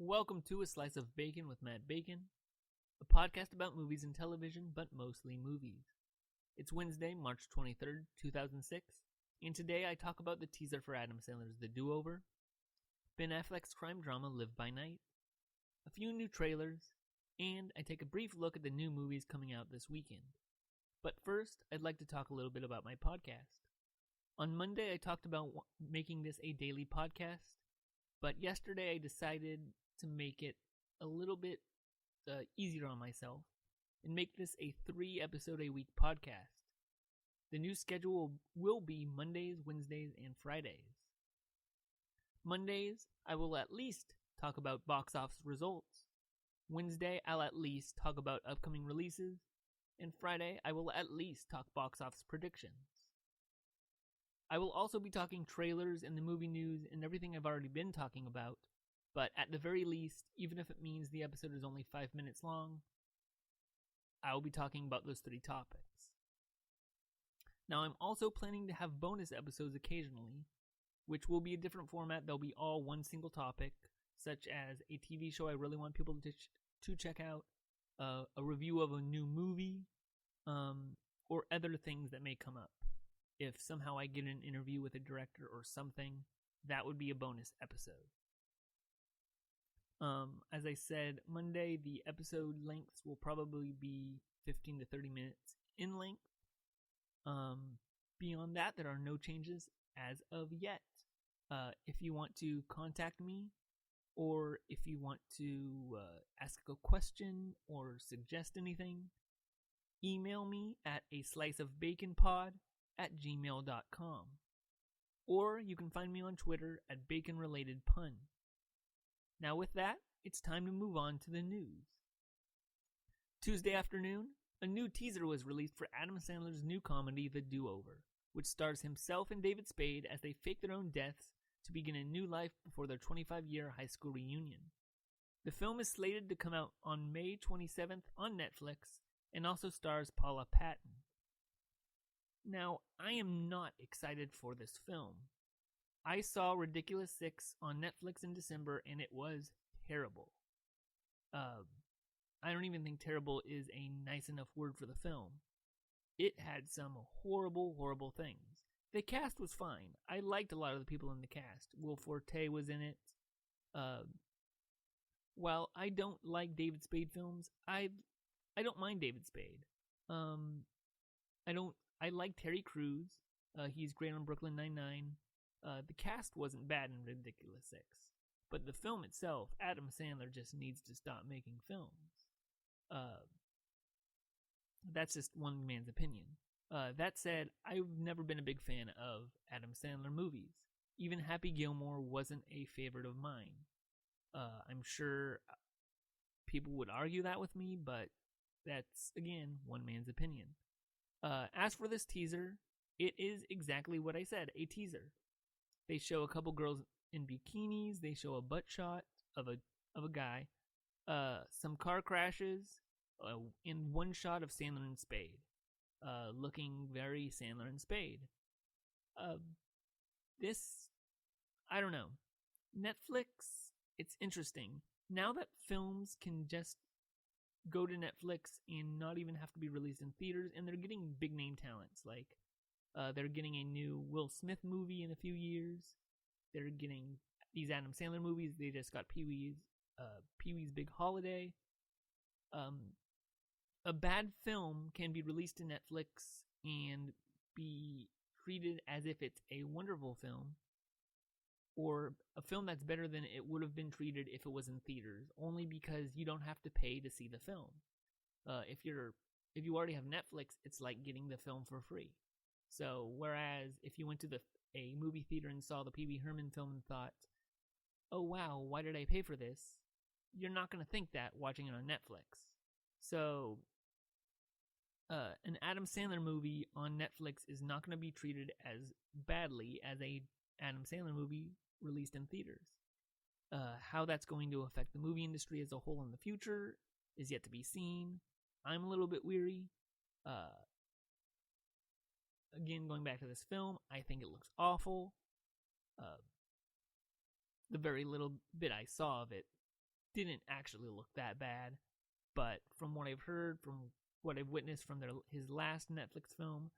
Welcome to A Slice of Bacon with Matt Bacon, a podcast about movies and television, but mostly movies. It's Wednesday, March 23rd, 2006, and today I talk about the teaser for Adam Sandler's The Do-Over, Ben Affleck's crime drama Live by Night, a few new trailers, and I take a brief look at the new movies coming out this weekend. But first, I'd like to talk a little bit about my podcast. On Monday, I talked about making this a daily podcast, but yesterday I decided to make it a little bit easier on myself and make this a 3-episode-a-week podcast. The new schedule will be Mondays, Wednesdays, and Fridays. Mondays, I will at least talk about box office results. Wednesday, I'll at least talk about upcoming releases. And Friday, I will at least talk box office predictions. I will also be talking trailers and the movie news and everything I've already been talking about, but at the very least, even if it means the episode is only 5 minutes long, I will be talking about those 3 topics. Now, I'm also planning to have bonus episodes occasionally, which will be a different format. They'll be all one single topic, such as a TV show I really want people to check out, a review of a new movie, or other things that may come up. If somehow I get an interview with a director or something, that would be a bonus episode. As I said, Monday, the episode lengths will probably be 15 to 30 minutes in length. Beyond that, there are no changes as of yet. If you want to contact me, or if you want to ask a question or suggest anything, email me at asliceofbaconpod@gmail.com. Or you can find me on Twitter at baconrelatedpun. Now with that, it's time to move on to the news. Tuesday afternoon, a new teaser was released for Adam Sandler's new comedy, The Do-Over, which stars himself and David Spade as they fake their own deaths to begin a new life before their 25-year high school reunion. The film is slated to come out on May 27th on Netflix and also stars Paula Patton. Now, I am not excited for this film. I saw Ridiculous 6 on Netflix in December and it was terrible. I don't even think terrible is a nice enough word for the film. It had some horrible, horrible things. The cast was fine. I liked a lot of the people in the cast. Will Forte was in it. While I don't like David Spade films, I don't mind David Spade. I like Terry Crews. He's great on Brooklyn Nine-Nine. The cast wasn't bad in Ridiculous 6. But the film itself, Adam Sandler just needs to stop making films. That's just one man's opinion. That said, I've never been a big fan of Adam Sandler movies. Even Happy Gilmore wasn't a favorite of mine. I'm sure people would argue that with me, but that's, again, one man's opinion. As for this teaser, it is exactly what I said, a teaser. They show a couple girls in bikinis, they show a butt shot of a guy, some car crashes, and one shot of Sandler and Spade. Looking very Sandler and Spade. This, I don't know. Netflix, it's interesting. Now that films can just go to Netflix and not even have to be released in theaters, and they're getting big name talents. Like, they're getting a new Will Smith movie in a few years. They're getting these Adam Sandler movies. They just got Pee-wee's Big Holiday. A bad film can be released to Netflix and be treated as if it's a wonderful film, or a film that's better than it would have been treated if it was in theaters, only because you don't have to pay to see the film. If you already have Netflix, it's like getting the film for free. So whereas if you went to a movie theater and saw the Pee Wee Herman film and thought, oh wow, why did I pay for this? You're not going to think that watching it on Netflix. So an Adam Sandler movie on Netflix is not going to be treated as badly as a Adam Sandler movie released in theaters. How that's going to affect the movie industry as a whole in the future is yet to be seen. I'm a little bit weary. Again, going back to this film, I think it looks awful. The very little bit I saw of it didn't actually look that bad. But from what I've heard, from what I've witnessed from his last Netflix film,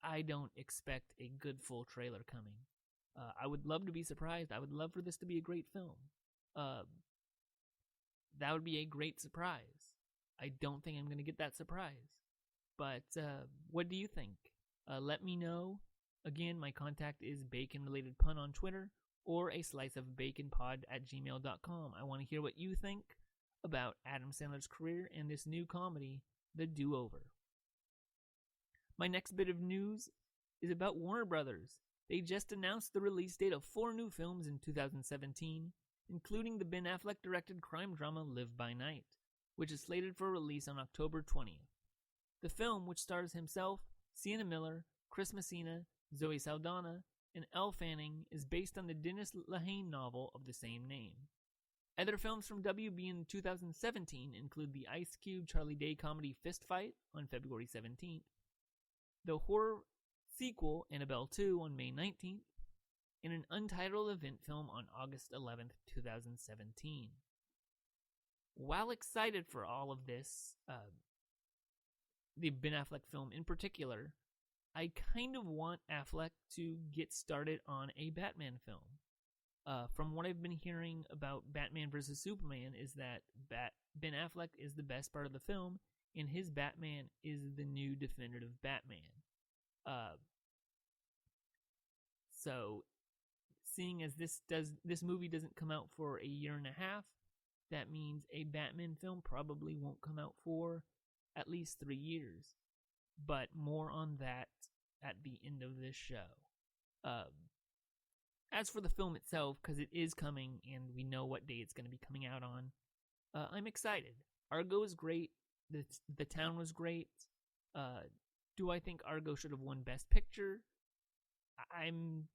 I don't expect a good full trailer coming. I would love to be surprised. I would love for this to be a great film. That would be a great surprise. I don't think I'm going to get that surprise. But what do you think? Let me know. Again, my contact is baconrelatedpun on Twitter or a sliceofbaconpod@gmail.com. I want to hear what you think about Adam Sandler's career and this new comedy, The Do-Over. My next bit of news is about Warner Brothers. They just announced the release date of 4 new films in 2017, including the Ben Affleck-directed crime drama Live by Night, which is slated for release on October 20th. The film, which stars himself, Sienna Miller, Chris Messina, Zoe Saldana, and Elle Fanning, is based on the Dennis Lehane novel of the same name. Other films from WB in 2017 include the Ice Cube Charlie Day comedy Fist Fight on February 17th, the horror sequel Annabelle 2 on May 19th, and an untitled event film on August 11th, 2017. While excited for all of this, the Ben Affleck film in particular, I kind of want Affleck to get started on a Batman film. From what I've been hearing about Batman vs. Superman is that Ben Affleck is the best part of the film, and his Batman is the new definitive Batman. So, seeing as this movie doesn't come out for a year and a half, that means a Batman film probably won't come out for at least 3 years. But more on that at the end of this show. As for the film itself, because it is coming and we know what day it's going to be coming out on, I'm excited. Argo is great. The town was great. Do I think Argo should have won Best Picture? I'm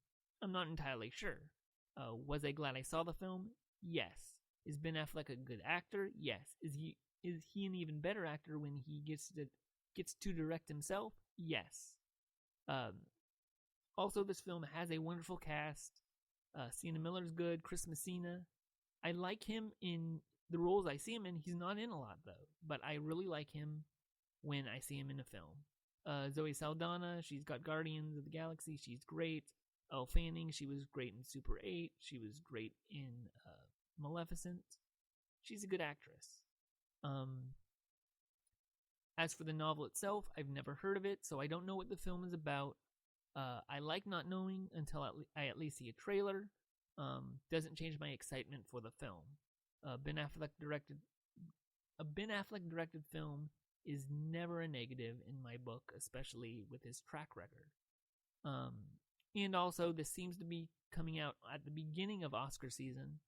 not entirely sure. Was I glad I saw the film? Yes. Is Ben Affleck a good actor? Yes. Is he an even better actor when he gets to direct himself? Yes. Also, this film has a wonderful cast. Sienna Miller's good. Chris Messina. I like him in the roles I see him in. He's not in a lot, though. But I really like him when I see him in a film. Zoe Saldana, she's got Guardians of the Galaxy. She's great. Elle Fanning, she was great in Super 8. She was great in Maleficent. She's a good actress. As for the novel itself, I've never heard of it, so I don't know what the film is about. I like not knowing until I at least see a trailer. Doesn't change my excitement for the film. A Ben Affleck directed film is never a negative in my book, especially with his track record. And also, this seems to be coming out at the beginning of Oscar season,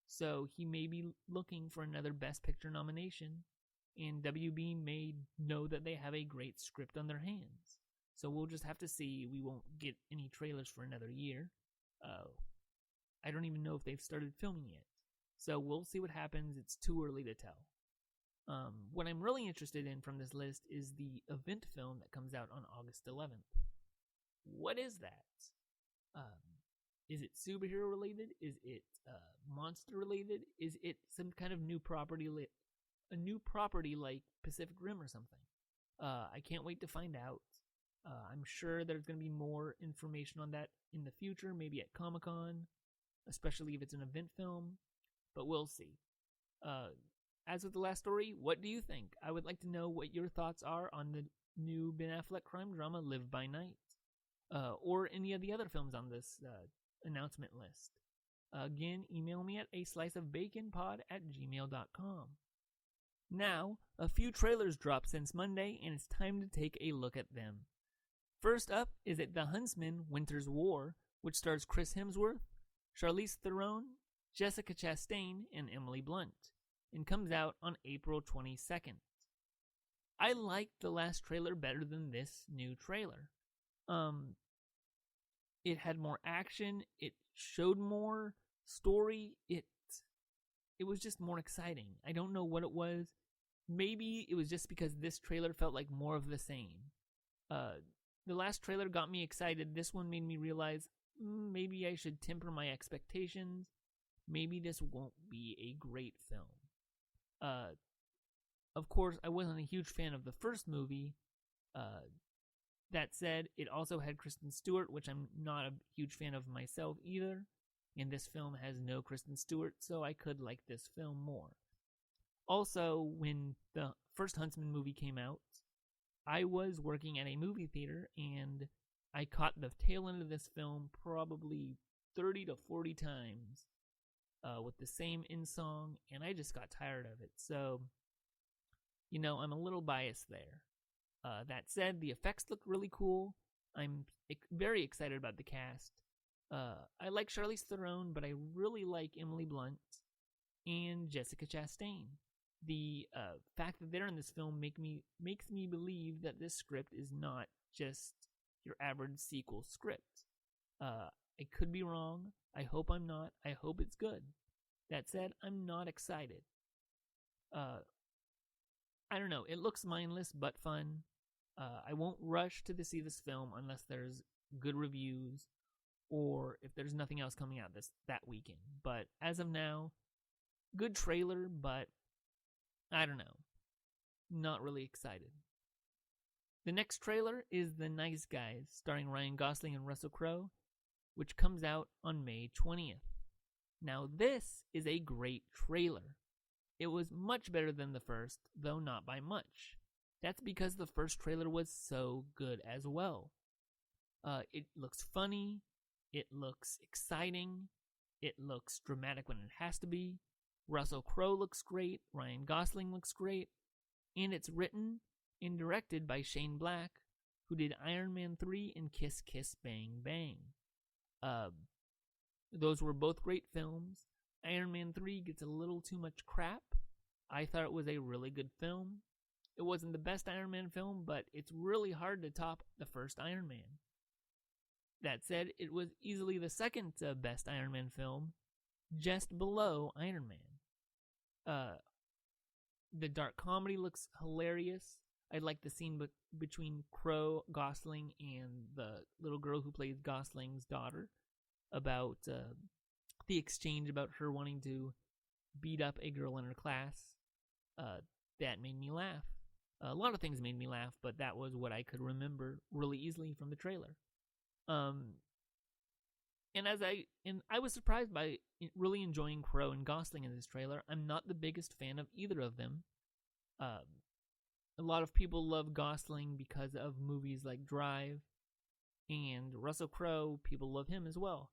so he may be looking for another Best Picture nomination, and WB may know that they have a great script on their hands. So we'll just have to see. We won't get any trailers for another year. I don't even know if they've started filming yet. So we'll see what happens. It's too early to tell. What I'm really interested in from this list is the event film that comes out on August 11th. What is that? Is it superhero related? Is it monster related? Is it some kind of new property, a new property like Pacific Rim or something? I can't wait to find out. I'm sure there's going to be more information on that in the future, maybe at Comic-Con, especially if it's an event film, but we'll see. As with the last story, what do you think? I would like to know what your thoughts are on the new Ben Affleck crime drama Live by Night, or any of the other films on this announcement list. Again, email me at asliceofbaconpod@gmail.com. Now, a few trailers dropped since Monday, and it's time to take a look at them. First up is The Huntsman, Winter's War, which stars Chris Hemsworth, Charlize Theron, Jessica Chastain, and Emily Blunt, and comes out on April 22nd. I liked the last trailer better than this new trailer. It had more action, it showed more story, it was just more exciting. I don't know what it was. Maybe it was just because this trailer felt like more of the same. The last trailer got me excited. This one made me realize maybe I should temper my expectations. maybe this won't be a great film. Of course, I wasn't a huge fan of the first movie. That said, it also had Kristen Stewart, which I'm not a huge fan of myself either. And this film has no Kristen Stewart, so I could like this film more. Also, when the first Huntsman movie came out, I was working at a movie theater, and I caught the tail end of this film probably 30 to 40 times with the same in-song, and I just got tired of it. So, I'm a little biased there. That said, the effects look really cool. I'm very excited about the cast. I like Charlize Theron, but I really like Emily Blunt and Jessica Chastain. The fact that they're in this film makes me believe that this script is not just your average sequel script. I could be wrong. I hope I'm not. I hope it's good. That said, I'm not excited. I don't know. It looks mindless but fun. I won't rush to see this film unless there's good reviews or if there's nothing else coming out that weekend. But as of now, good trailer, but I don't know. Not really excited. The next trailer is The Nice Guys, starring Ryan Gosling and Russell Crowe, which comes out on May 20th. Now, this is a great trailer. It was much better than the first, though not by much. That's because the first trailer was so good as well. It looks funny, it looks exciting, it looks dramatic when it has to be. Russell Crowe looks great, Ryan Gosling looks great, and it's written and directed by Shane Black, who did Iron Man 3 and Kiss Kiss Bang Bang. Those were both great films. Iron Man 3 gets a little too much crap. I thought it was a really good film. It wasn't the best Iron Man film, but it's really hard to top the first Iron Man. That said, it was easily the second best Iron Man film, just below Iron Man. The dark comedy looks hilarious. I like the scene between Crowe, Gosling, and the little girl who plays Gosling's daughter about the exchange about her wanting to beat up a girl in her class. That made me laugh. A lot of things made me laugh, but that was what I could remember really easily from the trailer. And I was surprised by really enjoying Crowe and Gosling in this trailer. I'm not the biggest fan of either of them. A lot of people love Gosling because of movies like Drive, and Russell Crowe, people love him as well.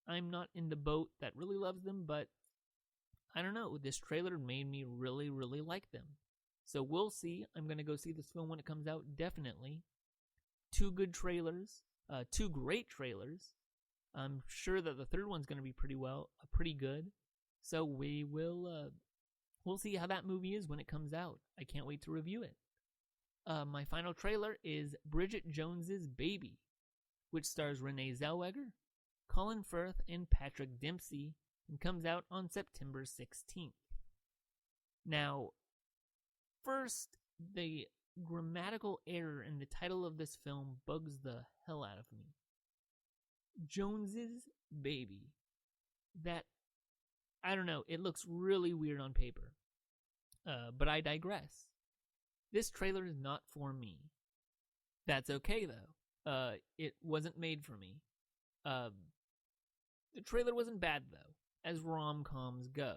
I'm not in the boat that really loves them, but I don't know. This trailer made me really, really like them. So we'll see. I'm going to go see this film when it comes out, definitely. Two good trailers. Two great trailers. I'm sure that the third one's going to be pretty good. So we'll see how that movie is when it comes out. I can't wait to review it. My final trailer is Bridget Jones's Baby, which stars Renee Zellweger, Colin Firth, and Patrick Dempsey, and comes out on September 16th. Now, first, the grammatical error in the title of this film bugs the hell out of me. Jones's Baby. That, I don't know, it looks really weird on paper. But I digress. This trailer is not for me. That's okay, though. It wasn't made for me. The trailer wasn't bad, though, as rom-coms go.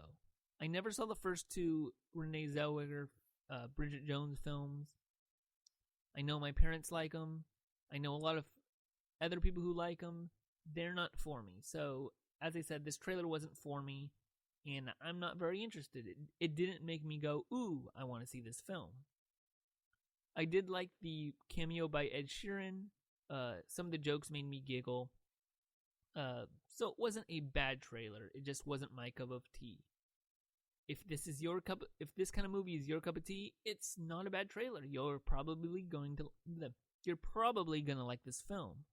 I never saw the first two Renee Zellweger, Bridget Jones films. I know my parents like them. I know a lot of other people who like them. They're not for me. So, as I said, this trailer wasn't for me, and I'm not very interested. It didn't make me go, ooh, I want to see this film. I did like the cameo by Ed Sheeran. Some of the jokes made me giggle. So it wasn't a bad trailer. It just wasn't my cup of tea. If this kind of movie is your cup of tea, it's not a bad trailer. You're probably going to like this film.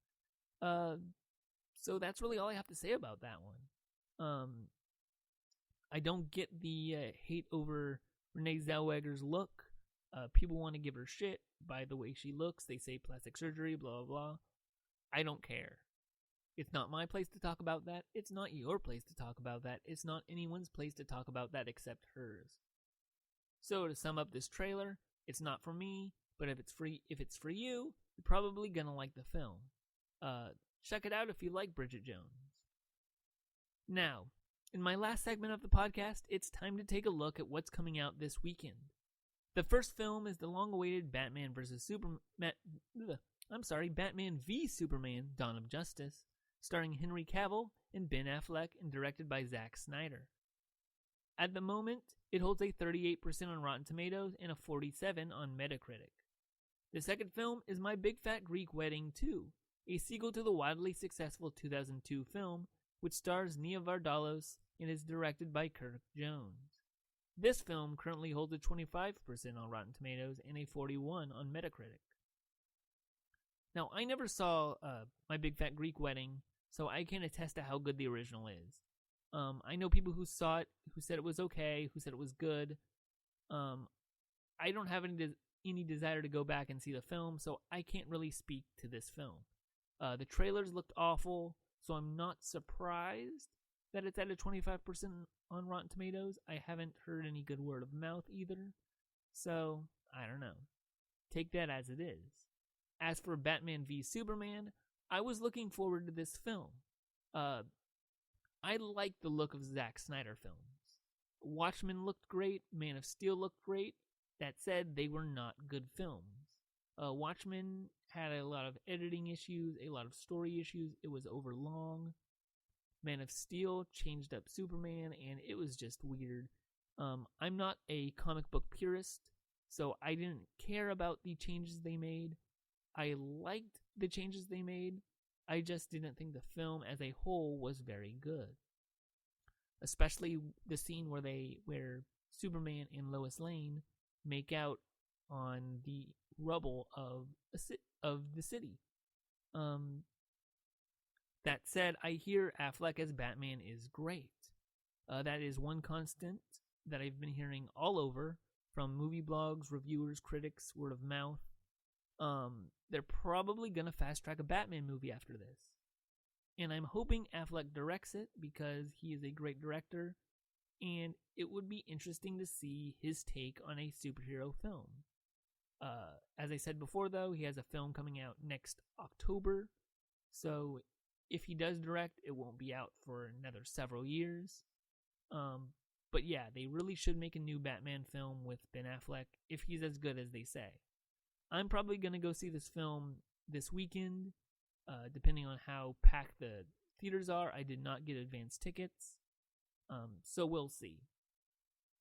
So that's really all I have to say about that one. I don't get the hate over Renee Zellweger's look. People want to give her shit by the way she looks. They say plastic surgery, blah, blah, blah. I don't care. It's not my place to talk about that. It's not your place to talk about that. It's not anyone's place to talk about that except hers. So to sum up this trailer, it's not for me, but if it's for you, you're probably gonna like the film. Check it out if you like Bridget Jones. Now, in my last segment of the podcast, it's time to take a look at what's coming out this weekend. The first film is the long-awaited Batman v Superman: Dawn of Justice, starring Henry Cavill and Ben Affleck and directed by Zack Snyder. At the moment, it holds a 38% on Rotten Tomatoes and a 47% on Metacritic. The second film is My Big Fat Greek Wedding 2, a sequel to the wildly successful 2002 film, which stars Nia Vardalos and is directed by Kirk Jones. This film currently holds a 25% on Rotten Tomatoes and a 41% on Metacritic. Now, I never saw My Big Fat Greek Wedding, so I can't attest to how good the original is. I know people who saw it, who said it was okay, who said it was good. I don't have any desire to go back and see the film, so I can't really speak to this film. The trailers looked awful, so I'm not surprised that it's at a 25% on Rotten Tomatoes. I haven't heard any good word of mouth either, so I don't know. Take that as it is. As for Batman v Superman, I was looking forward to this film. I like the look of Zack Snyder films. Watchmen looked great, Man of Steel looked great. That said, they were not good films. Watchmen had a lot of editing issues, a lot of story issues. It was overlong. Man of Steel changed up Superman, and it was just weird. I'm not a comic book purist, so I didn't care about the changes they made. I liked the changes they made. I just didn't think the film as a whole was very good. Especially the scene where Superman and Lois Lane make out on the rubble of the city. That said, I hear Affleck as Batman is great. That is one constant that I've been hearing all over from movie blogs, reviewers, critics, word of mouth. They're probably going to fast track a Batman movie after this. And I'm hoping Affleck directs it because he is a great director, and it would be interesting to see his take on a superhero film. As I said before, though, he has a film coming out next October, so if he does direct, it won't be out for another several years. But yeah, they really should make a new Batman film with Ben Affleck if he's as good as they say. I'm probably going to go see this film this weekend, depending on how packed the theaters are. I did not get advance tickets, so we'll see.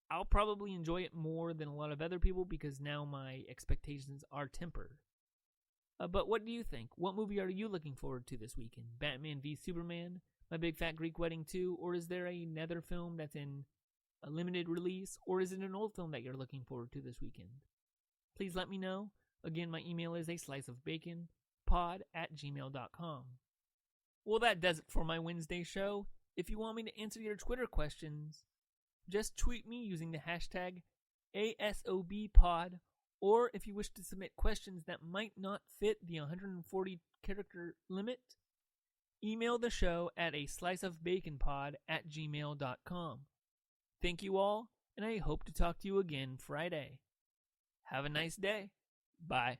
I'll probably enjoy it more than a lot of other people because now my expectations are tempered. But what do you think? What movie are you looking forward to this weekend? Batman v Superman, My Big Fat Greek Wedding 2, or is there another film that's in a limited release, or is it an old film that you're looking forward to this weekend? Please let me know. Again, my email is asliceofbaconpod@gmail.com. Well, that does it for my Wednesday show. If you want me to answer your Twitter questions, just tweet me using the hashtag ASOBpod, or if you wish to submit questions that might not fit the 140 character limit, email the show at asliceofbaconpod@gmail.com. Thank you all, and I hope to talk to you again Friday. Have a nice day. Bye.